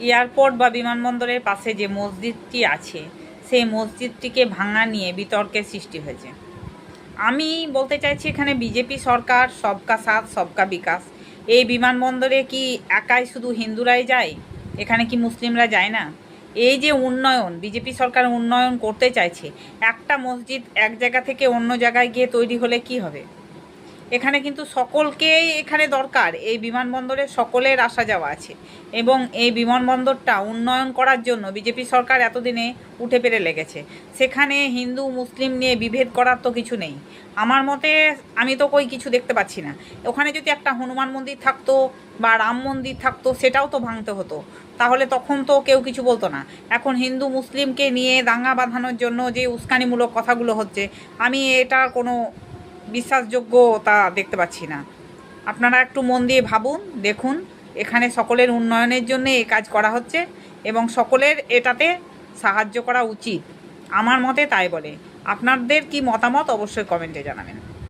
Airport বা বিমানবন্দরের পাশে যে মসজিদটি আছে সেই মসজিদটিকে ভাঙা নিয়ে বিতর্কের সৃষ্টি হয়েছে। আমি বলতে চাইছি এখানে বিজেপি সরকার সবকা সাথ সবকা বিকাশ, এই বিমানবন্দরে কি একাই শুধু হিন্দুরাই যায়? এখানে কি মুসলিমরা যায় না? এই যে উন্নয়ন, বিজেপি সরকার উন্নয়ন করতে চাইছে, একটা মসজিদ এক জায়গা থেকে অন্য জায়গায় গিয়ে তৈরি হলে কি হবে? এখানে কিন্তু সকলকেই এখানে দরকার, এই বিমানবন্দরে সকলের আসা যাওয়া আছে এবং এই বিমানবন্দরটা উন্নয়ন করার জন্য বিজেপি সরকার এতদিনে উঠে পেরে লেগেছে। সেখানে হিন্দু মুসলিম নিয়ে বিভেদ করার তো কিছু নেই আমার মতে। আমি তো কই কিছু দেখতে পাচ্ছি না। ওখানে যদি একটা হনুমান মন্দির থাকতো বা রাম মন্দির থাকতো সেটাও তো ভাঙতে হতো, তাহলে তখন তো কেউ কিছু বলতো না। এখন হিন্দু মুসলিমকে নিয়ে দাঙ্গা বাঁধানোর জন্য যে উস্কানিমূলক কথাগুলো হচ্ছে, আমি এটা কোনো বিশ্বাসযোগ্যতা দেখতে পাচ্ছি না। আপনারা একটু মন দিয়ে ভাবুন, দেখুন, এখানে সকলের উন্নয়নের জন্য এই কাজ করা হচ্ছে এবং সকলের এটাতে সাহায্য করা উচিত, আমার মতে তাই বলে। আপনাদের কি মতামত অবশ্যই কমেন্টে জানাবেন।